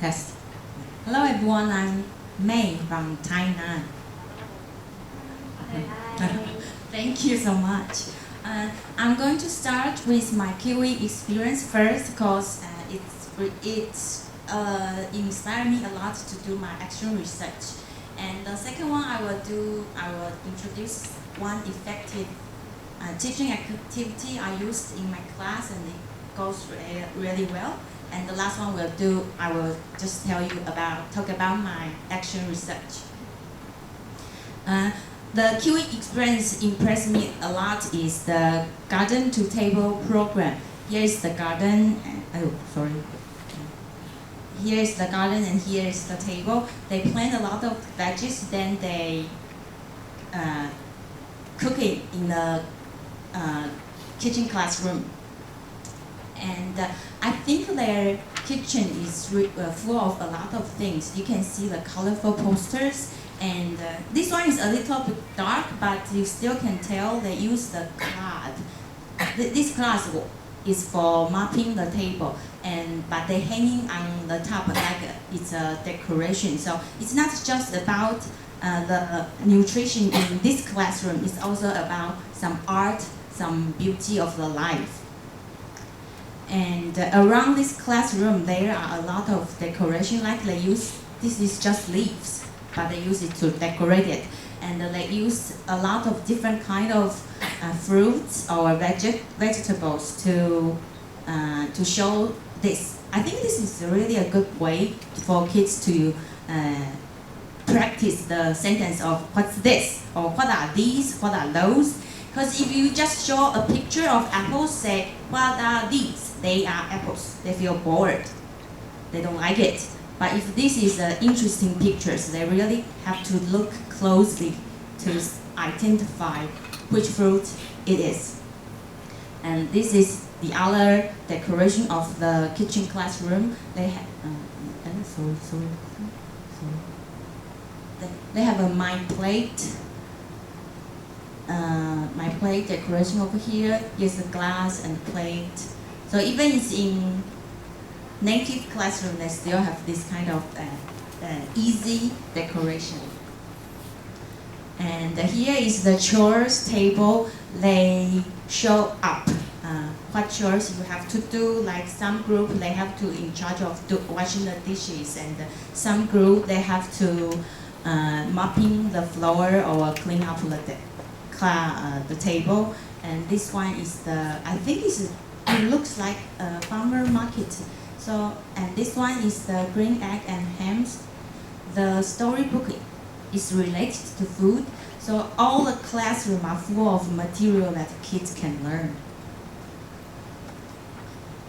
Test. Hello everyone, I'm May from Tainan. Thank you so much. I'm going to start with my QE experience first because it's inspired me a lot to do my action research. And the second one I will introduce one effective teaching activity I used in my class and it goes really well. And the last one I will just talk about my action research. The QE experience impressed me a lot is the garden to table program. Here is the garden, Here is the garden and here is the table. They plant a lot of veggies, then they cook it in the kitchen classroom. And I think their kitchen is full of a lot of things. You can see the colorful posters. And this one is a little bit dark, but you still can tell they use the cloth. This cloth is for mopping the table, but they're hanging on the top like it's a decoration. So it's not just about the nutrition in this classroom. It's also about some art, some beauty of the life. And around this classroom, there are a lot of decoration. Like this is just leaves, but they use it to decorate it. And they use a lot of different kind of fruits or vegetables to show this. I think this is really a good way for kids to practice the sentence of what's this, or what are these, what are those. Because if you just show a picture of apples, say, what are these? They are apples. They feel bored. They don't like it. But if this is interesting pictures, they really have to look closely to identify which fruit it is. And this is the other decoration of the kitchen classroom. They have They have a my plate decoration over here. Here's the glass and plate. So even it's in native classroom, they still have this kind of easy decoration. And here is the chores table. They show up what chores you have to do. Like some group, they have to in charge of washing the dishes, and some group they have to mopping the floor or clean up the table. And this one is I think it looks like a farmer market. So, and this one is the green egg and hams. The storybook is related to food. So all the classrooms are full of material that kids can learn.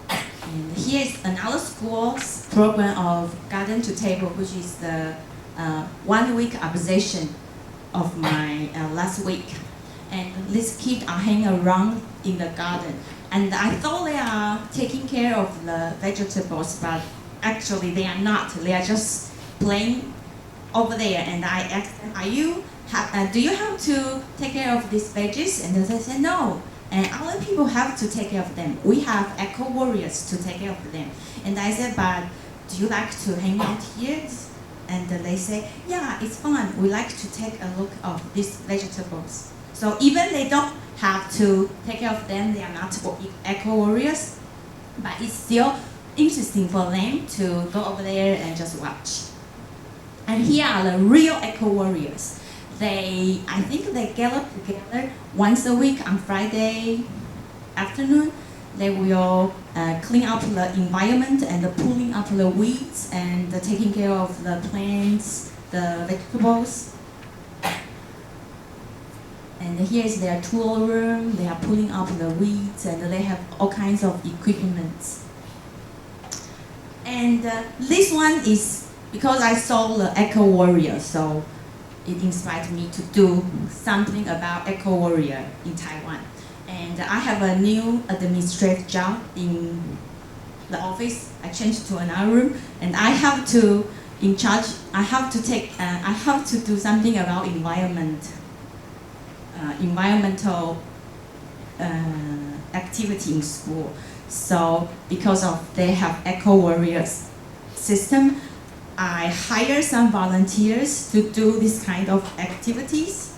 And here is another school's program of garden to table, which is the 1 week obsession of my last week. And these kids are hanging around in the garden. And I thought they are taking care of the vegetables, but actually they are not. They are just playing over there. And I asked them, do you have to take care of these veggies? And they said, no. And other people have to take care of them. We have eco warriors to take care of them. And I said, but do you like to hang out here? And they say, yeah, it's fun. We like to take a look of these vegetables. So even they don't have to take care of them, they are not eco warriors, but it's still interesting for them to go over there and just watch. And here are the real eco warriors. I think they gather together once a week on Friday afternoon. They will clean up the environment and pulling up the weeds and taking care of the plants, the vegetables. And here is their tool room. They are pulling up the weeds and they have all kinds of equipment. And this one is because I saw the Eco Warrior, so it inspired me to do something about Eco Warrior in Taiwan. And I have a new administrative job in the office. I changed to another room, and I have to I have to do something about environmental activity in school. So because they have eco warriors, system, I hire some volunteers to do this kind of activities.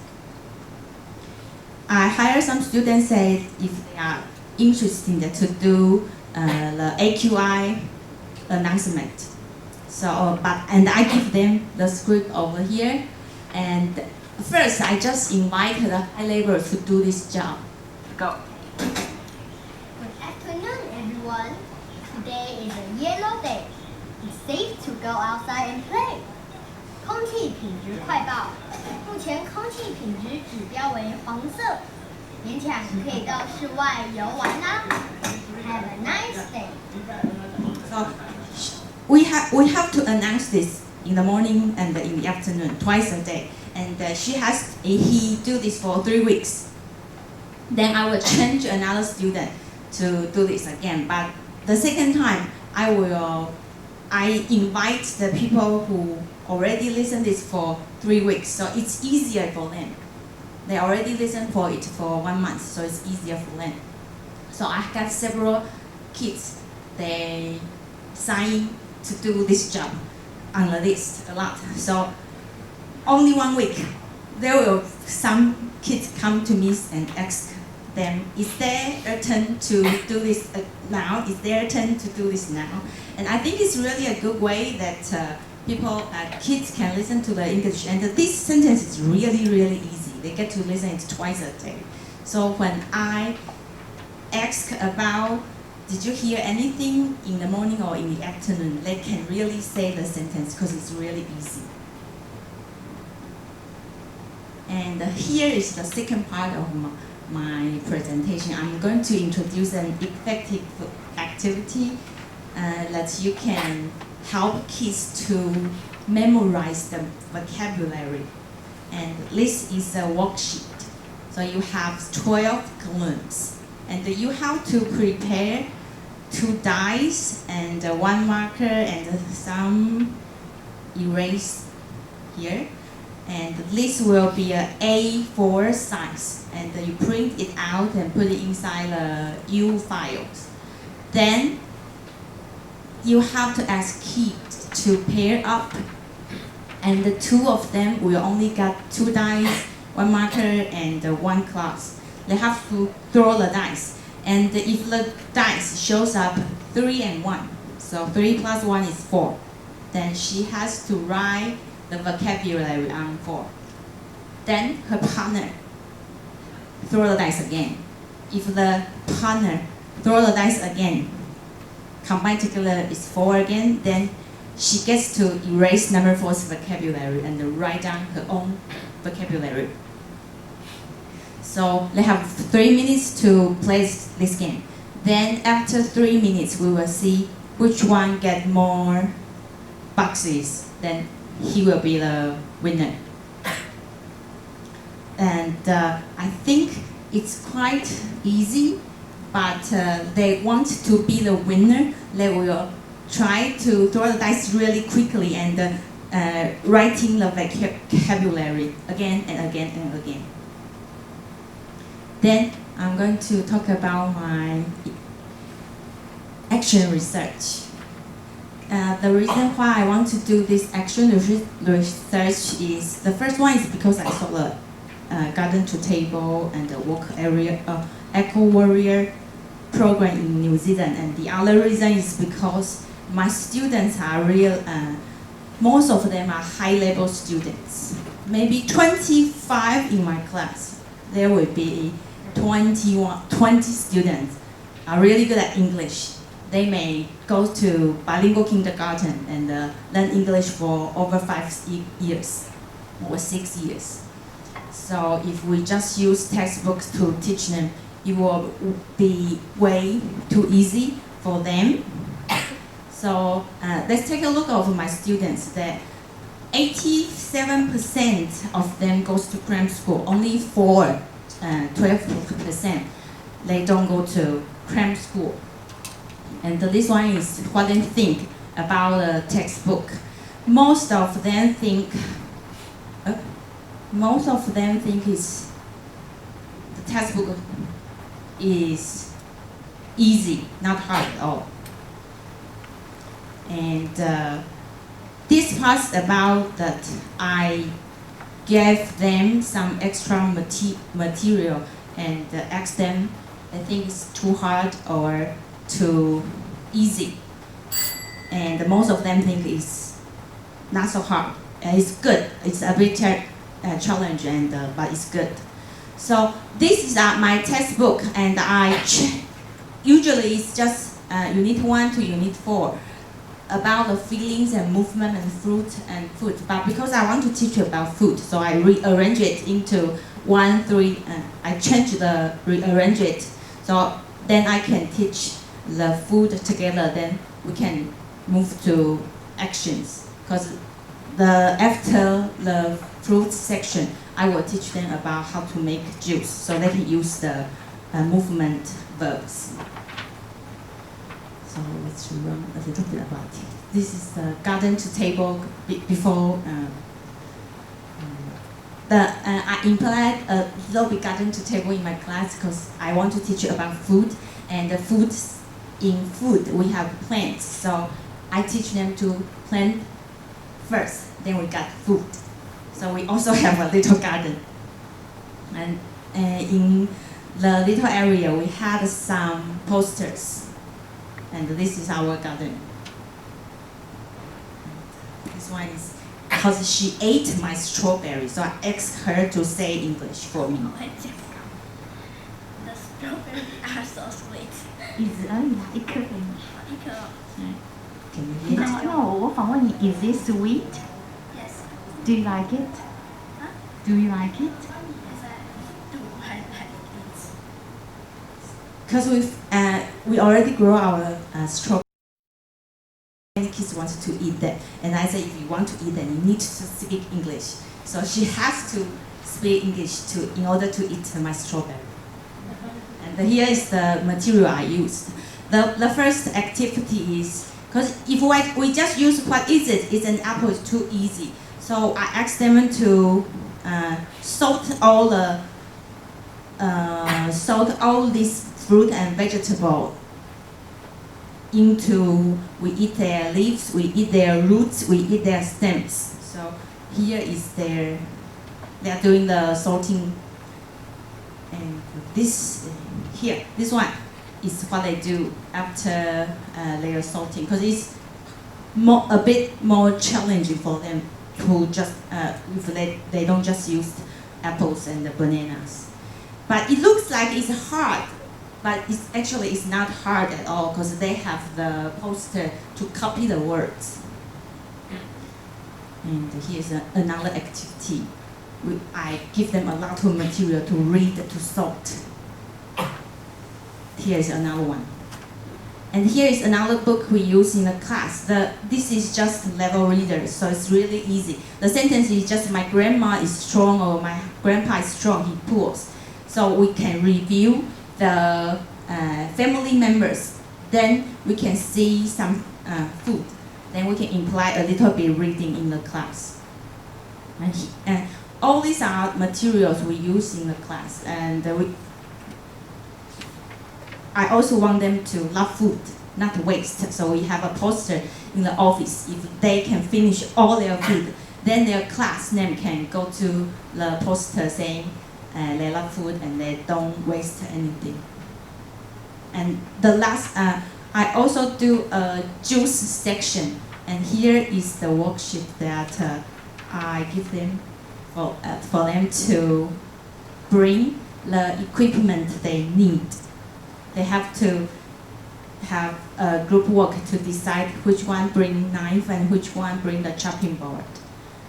I hire some students say if they are interested to do the AQI announcement. So, and I give them the script over here. And first, I just invite the high level to do this job. Go. Good afternoon, everyone. Today is a yellow day. It's safe to go outside and play. 空气品质快报，目前空气品质指标为黄色，勉强可以到室外游玩啦。Have a nice day. So we have to announce this in the morning and in the afternoon, twice a day. And he do this for 3 weeks. Then I will change another student to do this again. But the second time, I invite the people who already listened this for 3 weeks, so it's easier for them. They already listened for it for 1 month, so it's easier for them. So I got several kids, they sign to do this job on the list a lot. So only 1 week, some kids come to me and ask them, is there a turn to do this now? Is there a turn to do this now? And I think it's really a good way that kids can listen to the English. And this sentence is really, really easy. They get to listen it twice a day. So when I ask about, did you hear anything in the morning or in the afternoon, they can really say the sentence because it's really easy. And here is the second part of my presentation. I'm going to introduce an effective activity that you can help kids to memorize the vocabulary. And this is a worksheet. So you have 12 columns. And you have to prepare 2 dice and 1 marker and some erase here. And this will be an A4 size. And you print it out and put it inside the U files. Then you have to ask kids to pair up. And the 2 of them will only get 2 dice, 1 marker, and 1 class. They have to throw the dice. And if the dice shows up 3 and 1, so 3 plus 1 is 4, then she has to write the vocabulary on 4. Then her partner throw the dice again. If the partner throw the dice again, combined together is 4 again, then she gets to erase number 4's vocabulary and write down her own vocabulary. So they have 3 minutes to play this game. Then after 3 minutes, we will see which one get more boxes. Then he will be the winner. And I think it's quite easy, but they want to be the winner. They will try to throw the dice really quickly and writing the vocabulary again and again and again. Then I'm going to talk about my action research. The reason why I want to do this action research is, the first one is because I saw the garden to table and the work area, Eco Warrior program in New Zealand. And the other reason is because my students are most of them are high-level students. Maybe 25 in my class. There will be 20 students are really good at English. They may go to bilingual kindergarten and learn English for over 5 years or 6 years. So if we just use textbooks to teach them, it will be way too easy for them. So let's take a look at my students. That 87% of them goes to cram school. Only 12% they don't go to cram school. And this one is what they think about the textbook. Most of them think is the textbook is easy, not hard at all. And this part's about that I gave them some extra material and asked them, I think it's too hard or too easy. And most of them think it's not so hard. It's good. It's a bit challenge, but it's good. So this is my textbook, and usually it's just Unit 1 to Unit 4 about the feelings and movement and fruit and food. But because I want to teach you about food, so I rearrange it into 1, 3. I rearrange it, so then I can teach the food together. Then we can move to actions. Because after the fruit section, I will teach them about how to make juice, so they can use the movement verbs. So let's run a little bit about it. This is the garden to table before. I implied a little bit garden to table in my class because I want to teach you about food, and the foods in food we have plants. So I teach them to plant first, then we got food. So we also have a little garden. And in the little area, we had some posters. And this is our garden. This one is because she ate my strawberry, so I asked her to say English for me. The strawberries are so sweet. 一颗给你。一颗哦。Can you eat it? No, 我访问你 ，Is it sweet? Yes. Do you like it? Huh? Do you like it? Yes, I do. I like it. Because we already grow our strawberry. Many kids wanted to eat that, and I said, if you want to eat that, you need to speak English. So she has to speak English in order to eat my strawberry. And here is the material I used. The first activity is, because if we just use what is it, it's an apple, it's too easy. So I asked them to salt all this fruit and vegetable into, we eat their leaves, we eat their roots, we eat their stems. So here is they are doing the sorting. And this one is what they do after they are sorting, because it's a bit more challenging for them to just, if they don't just use apples and the bananas. But it looks like it's hard, but it's not hard at all, because they have the poster to copy the words. And here's another activity. I give them a lot of material to read, to sort. Here's another one. And here is another book we use in the class. This is just level reader, so it's really easy. The sentence is just, my grandma is strong, or my grandpa is strong, he pulls. So we can review the family members. Then we can see some food. Then we can imply a little bit reading in the class. And all these are materials we use in the class. And I also want them to love food, not waste. So we have a poster in the office. If they can finish all their food, then their class name can go to the poster saying they love food and they don't waste anything. And the last, I also do a juice section. And here is the worksheet that I give them for them to bring the equipment they need. They have to have a group work to decide which one bring knife and which one bring the chopping board.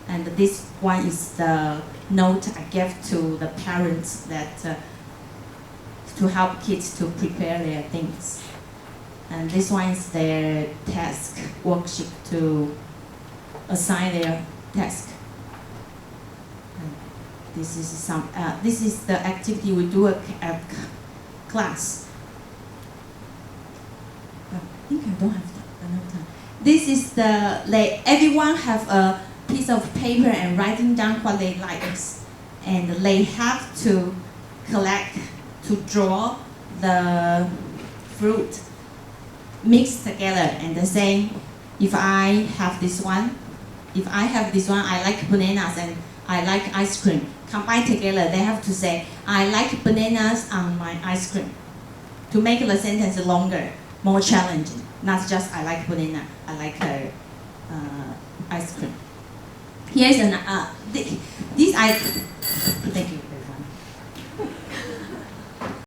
And this one is the note I gave to the parents that to help kids to prepare their things. And this one is their task worksheet to assign their task. And this is the activity we do at class. I think I don't have enough time. This is everyone have a piece of paper and writing down what they like, and they have to draw the fruit mixed together and saying if I have this one, I like bananas and I like ice cream. Combined together, they have to say, I like bananas on my ice cream. To make the sentence longer, more challenging. Not just I like banana, I like ice cream. Here's an, thank you.